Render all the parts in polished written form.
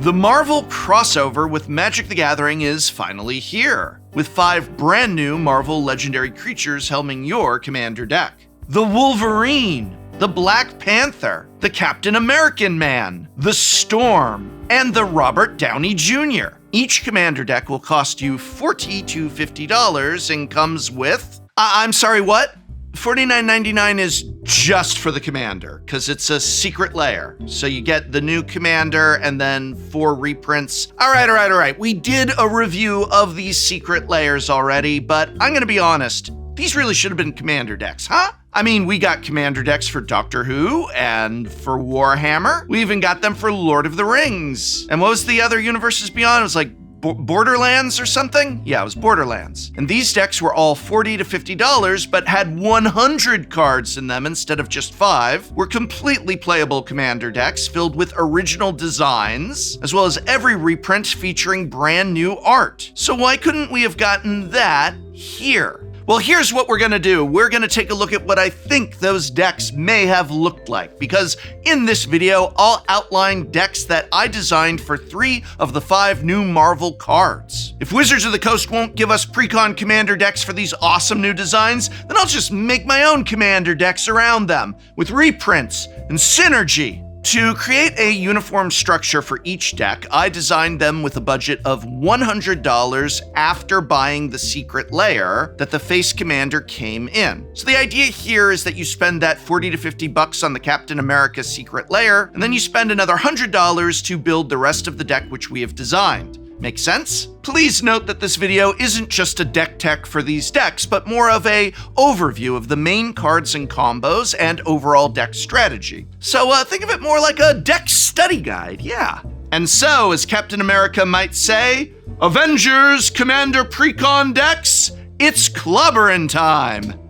The Marvel crossover with Magic the Gathering is finally here, with 5 brand new Marvel legendary creatures helming your Commander deck. The Wolverine, the Black Panther, the Captain American Man, the Storm, and the Robert Downey Jr. Each Commander deck will cost you $40 to $50 and comes with... I'm sorry, what? $49.99 is just for the Commander, because it's a secret layer. So you get the new Commander and then 4 reprints. All right. We did a review of these secret layers already, but I'm gonna be honest, these really should have been Commander decks, huh? I mean, we got Commander decks for Doctor Who and for Warhammer. We even got them for Lord of the Rings. And what was the other Universes Beyond? It was like Borderlands or something? Yeah, it was Borderlands. And these decks were all $40 to $50, but had 100 cards in them instead of just 5, were completely playable Commander decks filled with original designs, as well as every reprint featuring brand new art. So why couldn't we have gotten that here? Well, here's what we're gonna do. We're gonna take a look at what I think those decks may have looked like, because in this video, I'll outline decks that I designed for 3 of the 5 new Marvel cards. If Wizards of the Coast won't give us pre-con Commander decks for these awesome new designs, then I'll just make my own Commander decks around them, with reprints and synergy. To create a uniform structure for each deck, I designed them with a budget of $100 after buying the secret layer that the face commander came in. So the idea here is that you spend that $40 to $50 on the Captain America secret layer, and then you spend another $100 to build the rest of the deck which we have designed. Make sense? Please note that this video isn't just a deck tech for these decks, but more of a overview of the main cards and combos and overall deck strategy. So think of it more like a deck study guide, yeah. And so, as Captain America might say, Avengers Commander Precon decks, it's clobberin' time!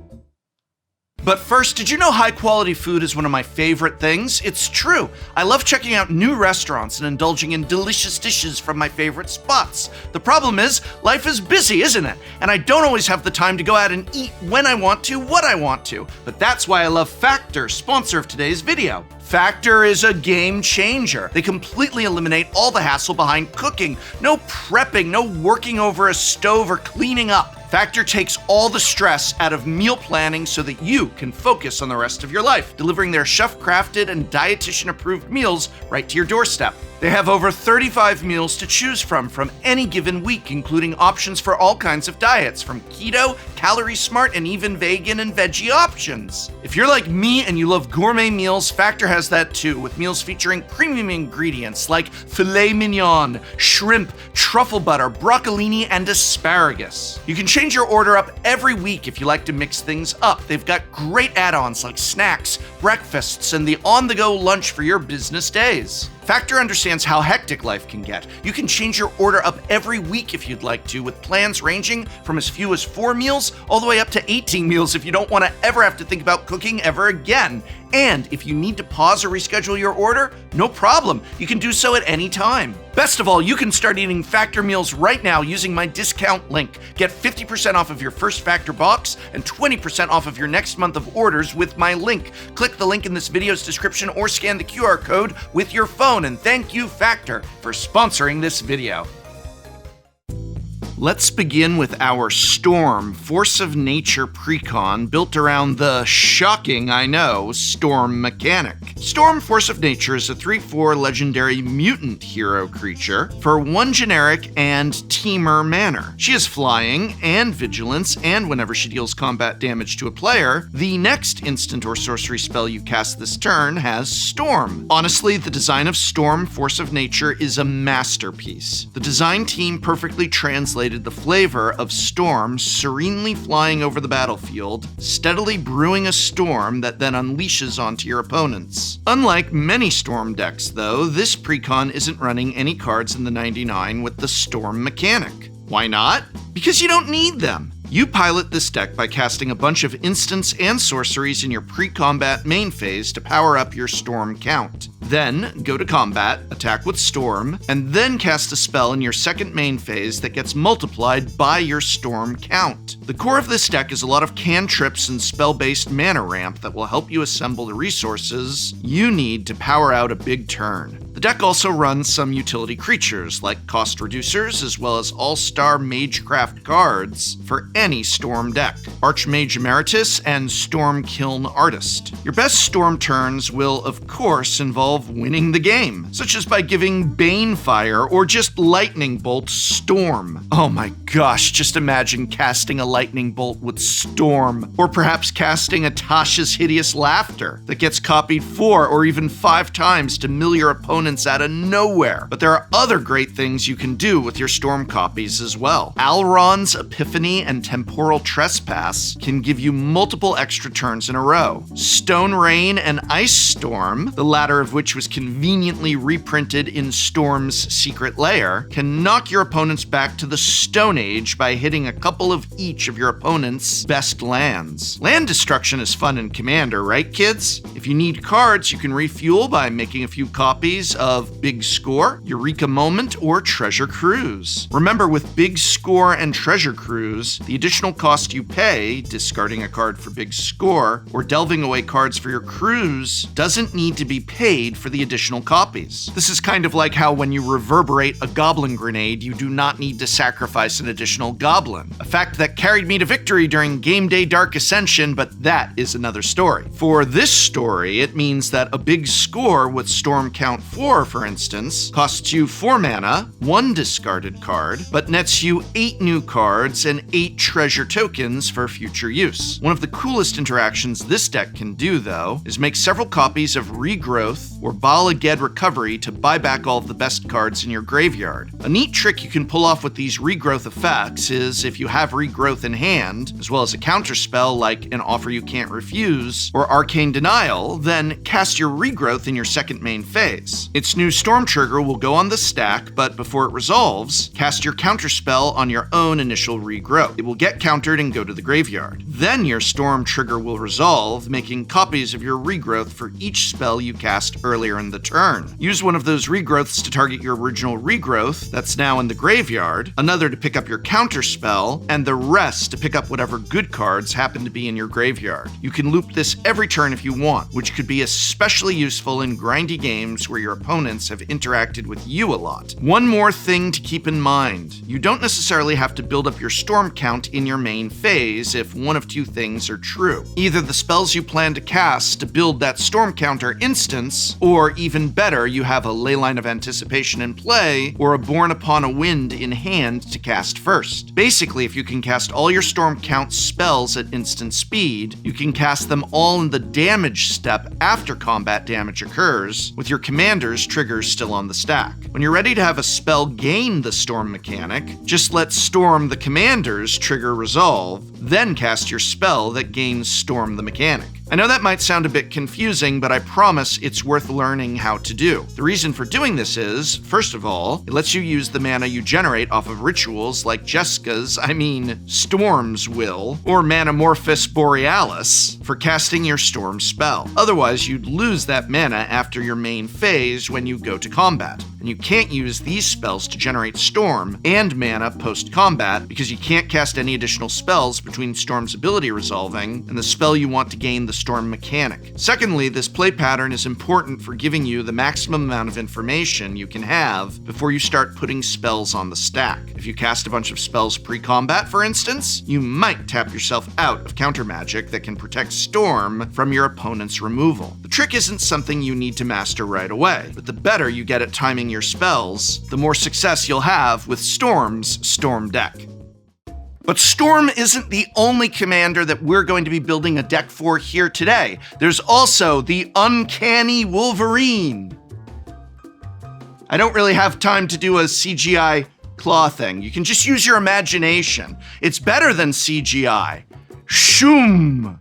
But first, did you know high quality food is one of my favorite things? It's true. I love checking out new restaurants and indulging in delicious dishes from my favorite spots. The problem is, life is busy, isn't it? And I don't always have the time to go out and eat when I want to, what I want to. But that's why I love Factor, sponsor of today's video. Factor is a game changer. They completely eliminate all the hassle behind cooking. No prepping, no working over a stove or cleaning up. Factor takes all the stress out of meal planning so that you can focus on the rest of your life, delivering their chef-crafted and dietitian-approved meals right to your doorstep. They have over 35 meals to choose from any given week, including options for all kinds of diets, from keto, calorie smart, and even vegan and veggie options. If you're like me and you love gourmet meals, Factor has that too, with meals featuring premium ingredients like filet mignon, shrimp, truffle butter, broccolini, and asparagus. You can change your order up every week if you like to mix things up. They've got great add-ons like snacks, breakfasts, and the on-the-go lunch for your business days. Factor understands how hectic life can get. You can change your order up every week if you'd like to, with plans ranging from as few as 4 meals all the way up to 18 meals if you don't want to ever have to think about cooking ever again. And if you need to pause or reschedule your order, no problem. You can do so at any time. Best of all, you can start eating Factor meals right now using my discount link. Get 50% off of your first Factor box and 20% off of your next month of orders with my link. Click the link in this video's description or scan the QR code with your phone. And thank you, Factor, for sponsoring this video. Let's begin with our Storm, Force of Nature Precon, built around the shocking, I know, Storm mechanic. Storm, Force of Nature is a 3/4 legendary mutant hero creature for 1 generic and teamer mana. She has flying and vigilance, and whenever she deals combat damage to a player, the next instant or sorcery spell you cast this turn has Storm. Honestly, the design of Storm, Force of Nature is a masterpiece. The design team perfectly translated the flavor of Storm serenely flying over the battlefield, steadily brewing a storm that then unleashes onto your opponents. Unlike many Storm decks, though, this precon isn't running any cards in the 99 with the Storm mechanic. Why not? Because you don't need them. You pilot this deck by casting a bunch of instants and sorceries in your pre-combat main phase to power up your Storm count. Then, go to combat, attack with Storm, and then cast a spell in your second main phase that gets multiplied by your Storm count. The core of this deck is a lot of cantrips and spell-based mana ramp that will help you assemble the resources you need to power out a big turn. The deck also runs some utility creatures like cost reducers as well as all-star Magecraft cards for any Storm deck. Archmage Emeritus and Storm Kiln Artist. Your best Storm turns will, of course, involve winning the game, such as by giving Banefire or just Lightning Bolt Storm. Oh my gosh, just imagine casting a Lightning Bolt with Storm, or perhaps casting a Tasha's Hideous Laughter that gets copied 4 or even 5 times to mill your opponents out of nowhere. But there are other great things you can do with your Storm copies as well. Alron's Epiphany and Temporal Trespass can give you multiple extra turns in a row. Stone Rain and Ice Storm, the latter of which was conveniently reprinted in Storm's Secret Lair, can knock your opponents back to the Stone Age by hitting a couple of each of your opponent's best lands. Land destruction is fun in Commander, right kids? If you need cards, you can refuel by making a few copies of Big Score, Eureka Moment, or Treasure Cruise. Remember, with Big Score and Treasure Cruise, the additional cost you pay, discarding a card for Big Score, or delving away cards for your cruise, doesn't need to be paid for the additional copies. This is kind of like how when you reverberate a Goblin Grenade, you do not need to sacrifice an additional Goblin. A fact that carried me to victory during Game Day Dark Ascension, but that is another story. For this story, it means that a Big Score with Storm Count 4, for instance, costs you 4 mana, 1 discarded card, but nets you 8 new cards and 8 treasure tokens for future use. One of the coolest interactions this deck can do, though, is make several copies of Regrowth or Bala Ged Recovery to buy back all of the best cards in your graveyard. A neat trick you can pull off with these Regrowth effects is if you have Regrowth in hand, as well as a counterspell like an Offer You Can't Refuse or Arcane Denial, then cast your Regrowth in your second main phase. Its new Storm trigger will go on the stack, but before it resolves, cast your counterspell on your own initial Regrowth. It will get countered and go to the graveyard. Then your Storm trigger will resolve, making copies of your Regrowth for each spell you cast earlier in the turn. Use one of those Regrowths to target your original Regrowth that's now in the graveyard, another to pick up your counterspell, and the rest to pick up whatever good cards happen to be in your graveyard. You can loop this every turn if you want, which could be especially useful in grindy games where your opponents have interacted with you a lot. One more thing to keep in mind. You don't necessarily have to build up your Storm count in your main phase if one of two things are true. Either the spells you plan to cast to build that Storm counter instance, or even better, you have a Leyline of Anticipation in play, or a Born Upon a Wind in hand to cast first. Basically, if you can cast all your Storm count spells at instant speed, you can cast them all in the damage step after combat damage occurs, with your commander's triggers still on the stack. When you're ready to have a spell gain the Storm mechanic, just let Storm the commander's trigger resolve, then cast your spell that gains Storm the mechanic. I know that might sound a bit confusing, but I promise it's worth learning how to do. The reason for doing this is, first of all, it lets you use the mana you generate off of rituals like Storm's Will, or Manamorphous Borealis, for casting your Storm spell. Otherwise, you'd lose that mana after your main phase when you go to combat. And you can't use these spells to generate Storm and mana post-combat because you can't cast any additional spells between Storm's ability resolving and the spell you want to gain the Storm mechanic. Secondly, this play pattern is important for giving you the maximum amount of information you can have before you start putting spells on the stack. If you cast a bunch of spells pre-combat, for instance, you might tap yourself out of counter magic that can protect Storm from your opponent's removal. The trick isn't something you need to master right away, but the better you get at timing your spells, the more success you'll have with Storm's Storm deck. But Storm isn't the only commander that we're going to be building a deck for here today. There's also the Uncanny Wolverine. I don't really have time to do a CGI claw thing. You can just use your imagination. It's better than CGI. Shoom!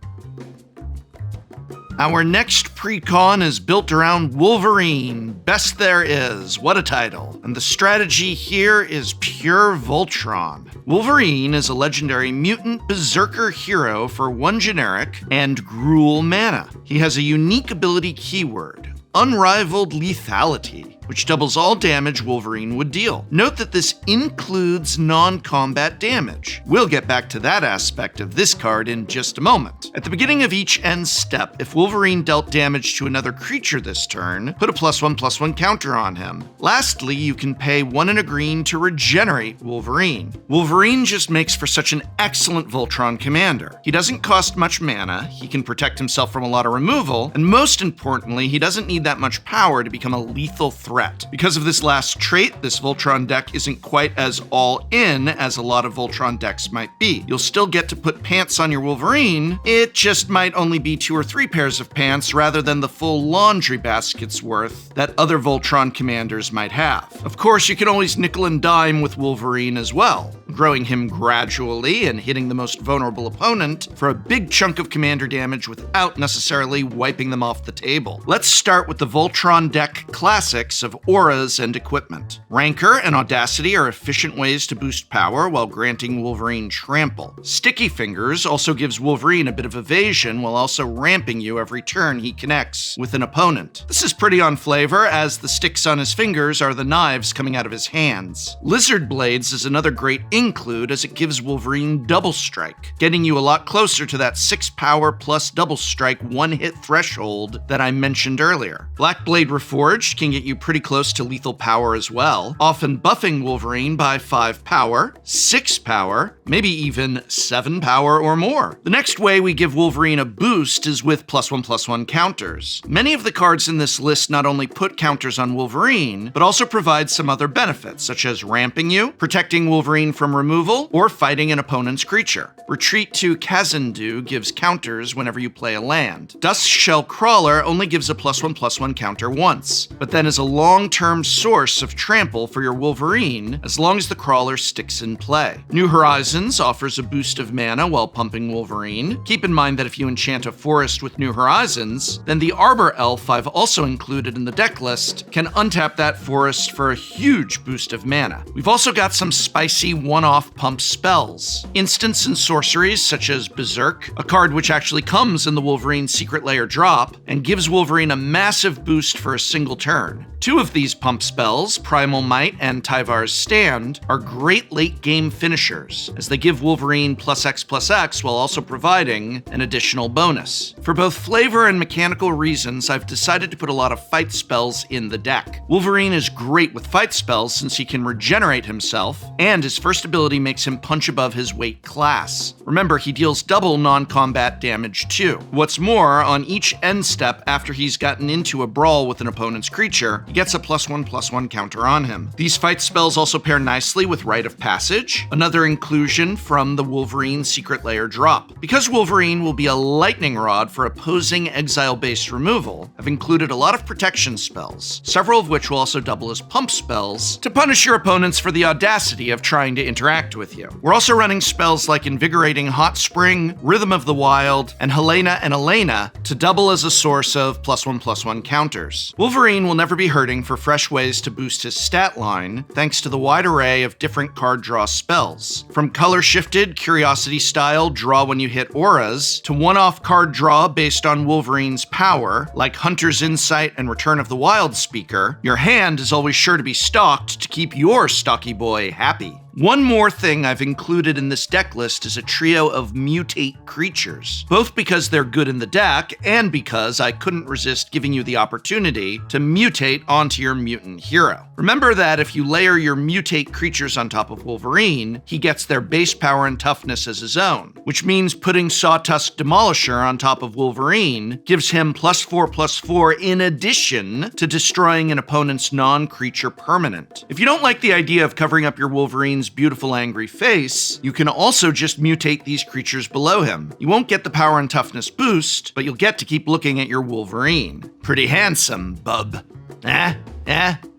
Our next pre-con is built around Wolverine. Best there is. What a title. And the strategy here is pure Voltron. Wolverine is a legendary mutant berserker hero for 1 generic and Gruul mana. He has a unique ability keyword, Unrivaled Lethality. which doubles all damage Wolverine would deal. Note that this includes non-combat damage. We'll get back to that aspect of this card in just a moment. At the beginning of each end step, if Wolverine dealt damage to another creature this turn, put a +1/+1 counter on him. Lastly, you can pay 1 and a green to regenerate Wolverine. Wolverine just makes for such an excellent Voltron commander. He doesn't cost much mana, he can protect himself from a lot of removal, and most importantly, he doesn't need that much power to become a lethal threat. Because of this last trait, this Voltron deck isn't quite as all-in as a lot of Voltron decks might be. You'll still get to put pants on your Wolverine, it just might only be 2 or 3 pairs of pants rather than the full laundry basket's worth that other Voltron commanders might have. Of course, you can always nickel and dime with Wolverine as well, growing him gradually and hitting the most vulnerable opponent for a big chunk of commander damage without necessarily wiping them off the table. Let's start with the Voltron deck classics of auras and equipment. Rancor and Audacity are efficient ways to boost power while granting Wolverine trample. Sticky Fingers also gives Wolverine a bit of evasion while also ramping you every turn he connects with an opponent. This is pretty on flavor, as the sticks on his fingers are the knives coming out of his hands. Lizard Blades is another great include, as it gives Wolverine double strike, getting you a lot closer to that 6 power plus double strike 1-hit threshold that I mentioned earlier. Black Blade Reforged can get you pretty close to lethal power as well, often buffing Wolverine by 5 power, 6 power, maybe even 7 power or more. The next way we give Wolverine a boost is with +1/+1 counters. Many of the cards in this list not only put counters on Wolverine, but also provide some other benefits, such as ramping you, protecting Wolverine from removal, or fighting an opponent's creature. Retreat to Kazandu gives counters whenever you play a land. Duskshell Crawler only gives a +1/+1 counter once, but then is a long-term source of trample for your Wolverine as long as the Crawler sticks in play. New Horizons offers a boost of mana while pumping Wolverine. Keep in mind that if you enchant a forest with New Horizons, then the Arbor Elf I've also included in the deck list can untap that forest for a huge boost of mana. We've also got some spicy one-off pump spells. Instants and sorceries such as Berserk, a card which actually comes in the Wolverine Secret Lair drop and gives Wolverine a massive boost for a single turn. 2 of these pump spells, Primal Might and Tyvar's Stand, are great late-game finishers, as they give Wolverine +X/+X while also providing an additional bonus. For both flavor and mechanical reasons, I've decided to put a lot of fight spells in the deck. Wolverine is great with fight spells since he can regenerate himself, and his first ability makes him punch above his weight class. Remember, he deals double non-combat damage too. What's more, on each end step after he's gotten into a brawl with an opponent's creature, he gets a +1/+1 counter on him. These fight spells also pair nicely with Rite of Passage, another inclusion from the Wolverine Secret Lair drop. Because Wolverine will be a lightning rod for opposing exile-based removal, I've included a lot of protection spells, several of which will also double as pump spells to punish your opponents for the audacity of trying to interact with you. We're also running spells like Invigorating Hot Spring, Rhythm of the Wild, and Helena and Elena to double as a source of +1/+1 counters. Wolverine will never be hurting for fresh ways to boost his stat line, thanks to the wide array of different card draw spells. From color-shifted, Curiosity-style draw when you hit auras, to one-off card draw based on Wolverine's power, like Hunter's Insight and Return of the Wild Speaker, your hand is always sure to be stocked to keep your stocky boy happy. One more thing I've included in this deck list is a trio of mutate creatures, both because they're good in the deck and because I couldn't resist giving you the opportunity to mutate onto your mutant hero. Remember that if you layer your mutate creatures on top of Wolverine, he gets their base power and toughness as his own, which means putting Sawtusk Demolisher on top of Wolverine gives him +4/+4 in addition to destroying an opponent's non-creature permanent. If you don't like the idea of covering up your Wolverine's beautiful angry face, you can also just mutate these creatures below him. You won't get the power and toughness boost, but you'll get to keep looking at your Wolverine. Pretty handsome, bub.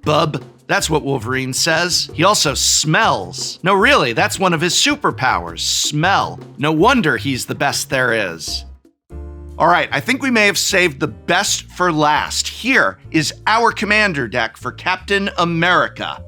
Bub. That's what Wolverine says. He also smells. No, really, that's one of his superpowers, smell. No wonder he's the best there is. All right, I think we may have saved the best for last. Here is our commander deck for Captain America.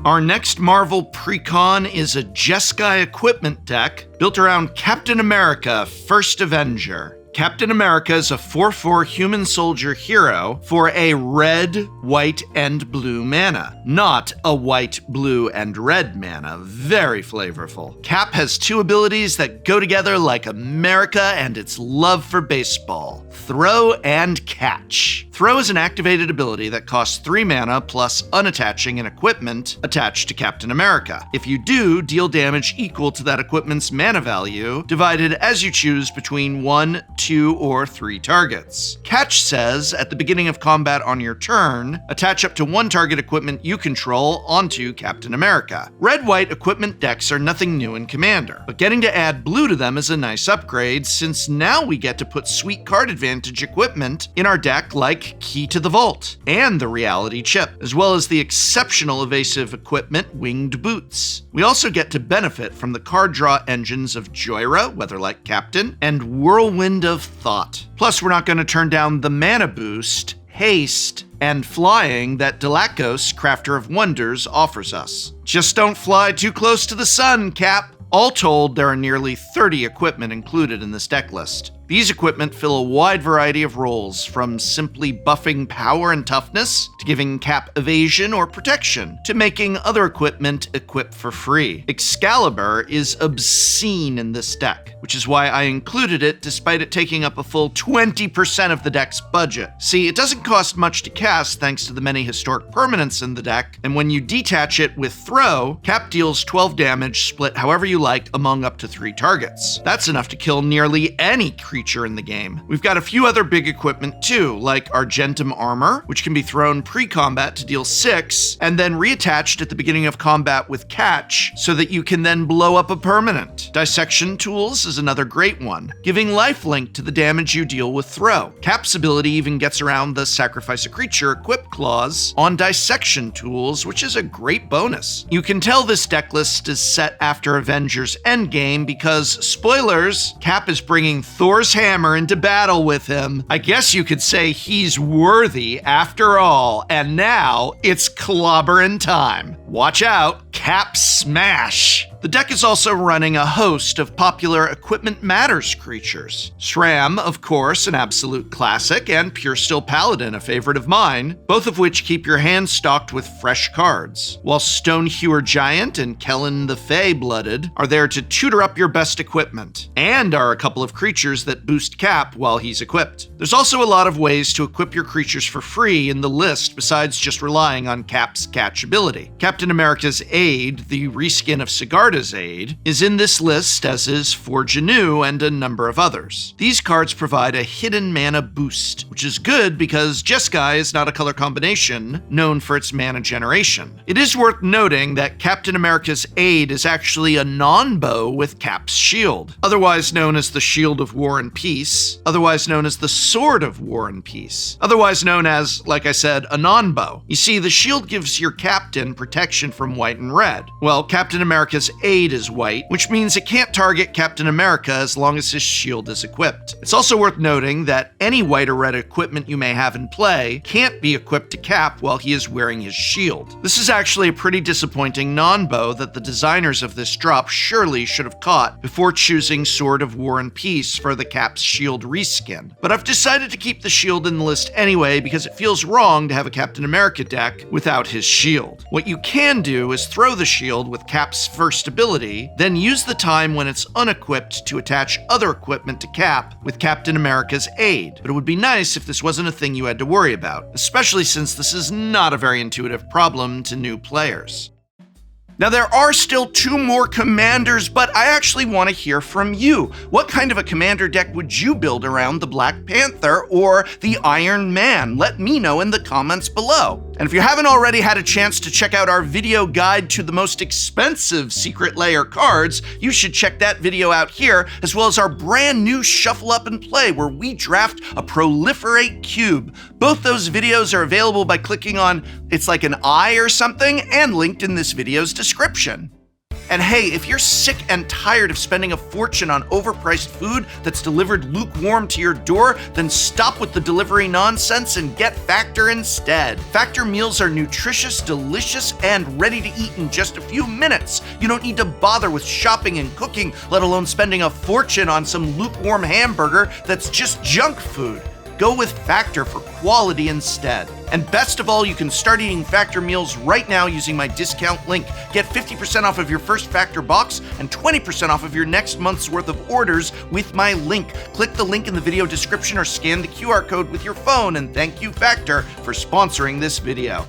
Our next Marvel Precon is a Jeskai equipment deck built around Captain America, First Avenger. Captain America is a 4/4 human soldier hero for a red, white, and blue mana. Not a white, blue, and red mana. Very flavorful. Cap has two abilities that go together like America and its love for baseball. Throw and Catch. Throw is an activated ability that costs 3 mana plus unattaching an equipment attached to Captain America. If you do, deal damage equal to that equipment's mana value, divided as you choose between 1, 2, or 3 targets. Catch says, at the beginning of combat on your turn, attach up to 1 target equipment you control onto Captain America. Red-white equipment decks are nothing new in Commander, but getting to add blue to them is a nice upgrade, since now we get to put sweet card advantage equipment in our deck like Key to the Vault and the Reality Chip, as well as the exceptional evasive equipment Winged Boots. We also get to benefit from the card draw engines of Joyra, Weatherlight Captain, and Whirlwind of Thought. Plus, we're not going to turn down the mana boost, haste, and flying that Delacos, Crafter of Wonders, offers us. Just don't fly too close to the sun, Cap. All told, there are nearly 30 equipment included in this deck list. These equipment fill a wide variety of roles, from simply buffing power and toughness, to giving Cap evasion or protection, to making other equipment equip for free. Excalibur is obscene in this deck, which is why I included it despite it taking up a full 20% of the deck's budget. See, it doesn't cost much to cast thanks to the many historic permanents in the deck, and when you detach it with Throw, Cap deals 12 damage split however you like among up to 3 targets. That's enough to kill nearly any creature in the game. We've got a few other big equipment too, like Argentum Armor, which can be thrown pre-combat to deal 6, and then reattached at the beginning of combat with Catch, so that you can then blow up a permanent. Dissection Tools is another great one, giving lifelink to the damage you deal with Throw. Cap's ability even gets around the Sacrifice a Creature equip clause on Dissection Tools, which is a great bonus. You can tell this deck list is set after Avengers Endgame because, spoilers, Cap is bringing Thor's hammer into battle with him. I guess you could say he's worthy after all, and now it's clobberin' time. Watch out, Cap Smash! The deck is also running a host of popular Equipment Matters creatures. Shram, of course, an absolute classic, and Pure Steel Paladin, a favorite of mine, both of which keep your hand stocked with fresh cards, while Stonehewer Giant and Kellen the Fey-Blooded are there to tutor up your best equipment, and are a couple of creatures that boost Cap while he's equipped. There's also a lot of ways to equip your creatures for free in the list besides just relying on Cap's catch ability. Captain America's Aid, the reskin of Sigarda's Aid, is in this list, as is Forge Anew and a number of others. These cards provide a hidden mana boost, which is good because Jeskai is not a color combination known for its mana generation. It is worth noting that Captain America's Aid is actually a non-bow with Cap's shield, otherwise known as the Shield of War and Peace, otherwise known as the Sword of War and Peace, otherwise known as, like I said, a non-bow. You see, the shield gives your captain protection from white and red. Well, Captain America's Aid is white, which means it can't target Captain America as long as his shield is equipped. It's also worth noting that any white or red equipment you may have in play can't be equipped to Cap while he is wearing his shield. This is actually a pretty disappointing non-bow that the designers of this drop surely should have caught before choosing Sword of War and Peace for the Cap's shield reskin. But I've decided to keep the shield in the list anyway because it feels wrong to have a Captain America deck without his shield. What you can do is throw the shield with Cap's first ability, then use the time when it's unequipped to attach other equipment to Cap with Captain America's Aid. But it would be nice if this wasn't a thing you had to worry about, especially since this is not a very intuitive problem to new players. Now, there are still 2 more commanders, but I actually want to hear from you. What kind of a commander deck would you build around the Black Panther or the Iron Man? Let me know in the comments below. And if you haven't already had a chance to check out our video guide to the most expensive Secret Lair cards, you should check that video out here, as well as our brand new Shuffle Up and Play, where we draft a Proliferate Cube. Both those videos are available by clicking on, it's like an eye or something, and linked in this video's description. And hey, if you're sick and tired of spending a fortune on overpriced food that's delivered lukewarm to your door, then stop with the delivery nonsense and get Factor instead. Factor meals are nutritious, delicious, and ready to eat in just a few minutes. You don't need to bother with shopping and cooking, let alone spending a fortune on some lukewarm hamburger that's just junk food. Go with Factor for quality instead. And best of all, you can start eating Factor meals right now using my discount link. Get 50% off of your first Factor box and 20% off of your next month's worth of orders with my link. Click the link in the video description or scan the QR code with your phone. And thank you, Factor, for sponsoring this video.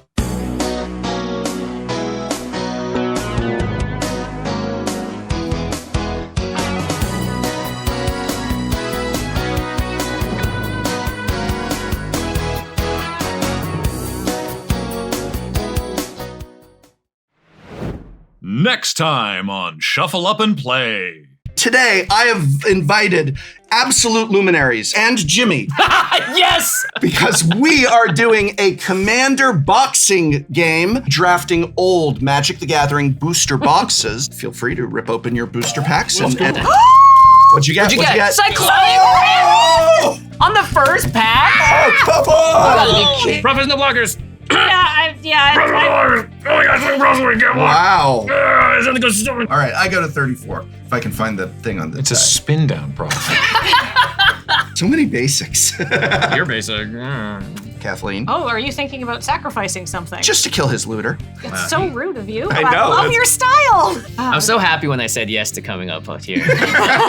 Next time on Shuffle Up and Play. Today, I have invited absolute luminaries and Jimmy. Yes! Because we are doing a Commander boxing game, drafting old Magic the Gathering booster boxes. Feel free to rip open your booster packs and what'd you get? What'd you get? Cyclone! Oh! On the first pack? Oh, come on! Profits no blockers. I Wow. All All right, I go to 34. If I can find the thing on the It's a spin down, Prof. So many basics. You're basic. Kathleen. Oh, are you thinking about sacrificing something? Just to kill his looter. It's so rude of you. I know, love that's- your style. I'm so happy when I said yes to coming up here.